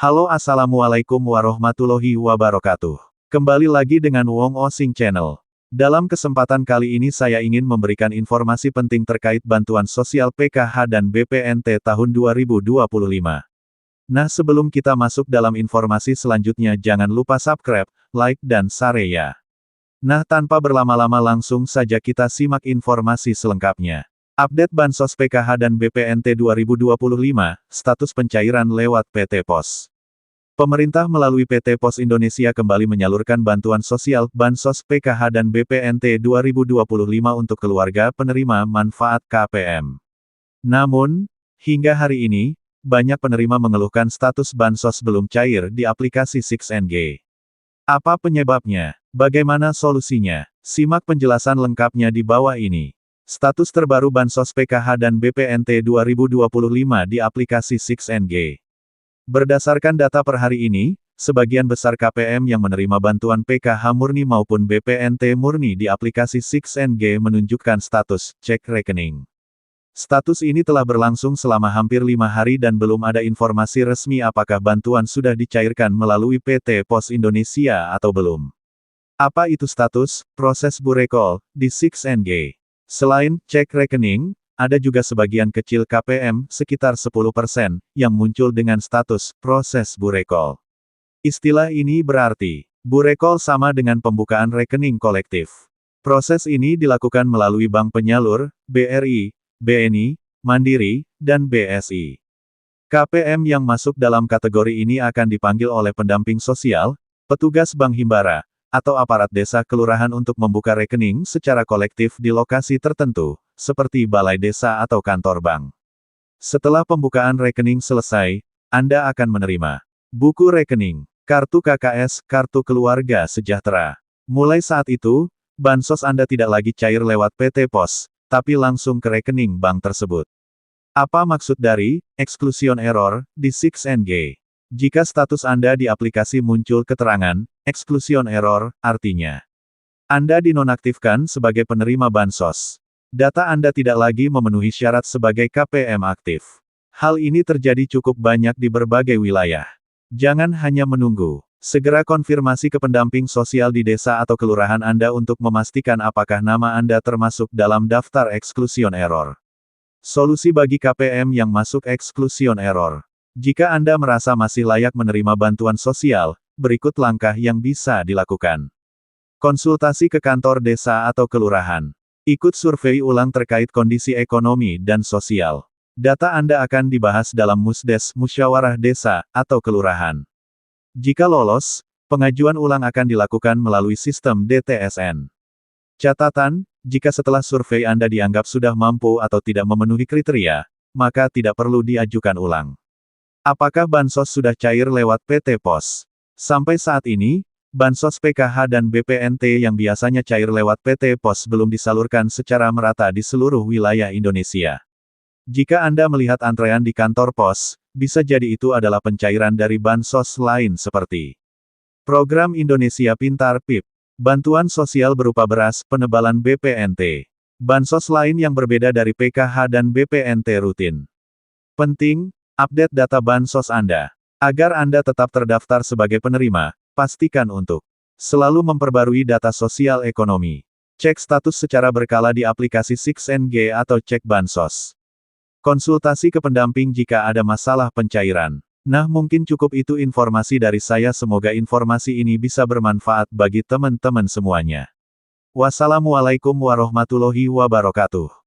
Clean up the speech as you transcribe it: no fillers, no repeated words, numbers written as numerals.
Halo assalamualaikum warahmatullahi wabarakatuh. Kembali lagi dengan Wong Osing Channel. Dalam kesempatan kali ini saya ingin memberikan informasi penting terkait bantuan sosial PKH dan BPNT tahun 2025. Nah sebelum kita masuk dalam informasi selanjutnya jangan lupa subscribe, like dan share ya. Nah tanpa berlama-lama langsung saja kita simak informasi selengkapnya. Update Bansos PKH dan BPNT 2025, status pencairan lewat PT Pos. Pemerintah melalui PT Pos Indonesia kembali menyalurkan bantuan sosial, Bansos PKH dan BPNT 2025 untuk keluarga penerima manfaat KPM. Namun, hingga hari ini, banyak penerima mengeluhkan status Bansos belum cair di aplikasi 6NG. Apa penyebabnya? Bagaimana solusinya? Simak penjelasan lengkapnya di bawah ini. Status terbaru Bansos PKH dan BPNT 2025 di aplikasi 6NG. Berdasarkan data per hari ini, sebagian besar KPM yang menerima bantuan PKH murni maupun BPNT murni di aplikasi 6NG menunjukkan status cek rekening. Status ini telah berlangsung selama hampir 5 hari dan belum ada informasi resmi apakah bantuan sudah dicairkan melalui PT Pos Indonesia atau belum. Apa itu status proses burekol di 6NG? Selain cek rekening, ada juga sebagian kecil KPM, sekitar 10%, yang muncul dengan status proses burekol. Istilah ini berarti, burekol sama dengan pembukaan rekening kolektif. Proses ini dilakukan melalui bank penyalur, BRI, BNI, Mandiri, dan BSI. KPM yang masuk dalam kategori ini akan dipanggil oleh pendamping sosial, petugas bank himbara, atau aparat desa kelurahan untuk membuka rekening secara kolektif di lokasi tertentu, seperti balai desa atau kantor bank. Setelah pembukaan rekening selesai, Anda akan menerima buku rekening, kartu KKS, kartu keluarga sejahtera. Mulai saat itu, bansos Anda tidak lagi cair lewat PT Pos, tapi langsung ke rekening bank tersebut. Apa maksud dari exclusion error di 6NG? Jika status Anda di aplikasi muncul keterangan exclusion error, artinya Anda dinonaktifkan sebagai penerima bansos. Data Anda tidak lagi memenuhi syarat sebagai KPM aktif. Hal ini terjadi cukup banyak di berbagai wilayah. Jangan hanya menunggu. Segera konfirmasi ke pendamping sosial di desa atau kelurahan Anda untuk memastikan apakah nama Anda termasuk dalam daftar exclusion error. Solusi bagi KPM yang masuk exclusion error. Jika Anda merasa masih layak menerima bantuan sosial, berikut langkah yang bisa dilakukan. Konsultasi ke kantor desa atau kelurahan. Ikut survei ulang terkait kondisi ekonomi dan sosial. Data Anda akan dibahas dalam musdes, musyawarah desa, atau kelurahan. Jika lolos, pengajuan ulang akan dilakukan melalui sistem DTSN. Catatan, jika setelah survei Anda dianggap sudah mampu atau tidak memenuhi kriteria, maka tidak perlu diajukan ulang. Apakah bansos sudah cair lewat PT Pos? Sampai saat ini, bansos PKH dan BPNT yang biasanya cair lewat PT Pos belum disalurkan secara merata di seluruh wilayah Indonesia. Jika Anda melihat antrean di kantor pos, bisa jadi itu adalah pencairan dari bansos lain seperti Program Indonesia Pintar PIP, bantuan sosial berupa beras, penebalan BPNT, bansos lain yang berbeda dari PKH dan BPNT rutin. Penting, update data bansos Anda. Agar Anda tetap terdaftar sebagai penerima, pastikan untuk selalu memperbarui data sosial ekonomi. Cek status secara berkala di aplikasi 6NG atau cek bansos. Konsultasi ke pendamping jika ada masalah pencairan. Nah mungkin cukup itu informasi dari saya, semoga informasi ini bisa bermanfaat bagi teman-teman semuanya. Wassalamualaikum warahmatullahi wabarakatuh.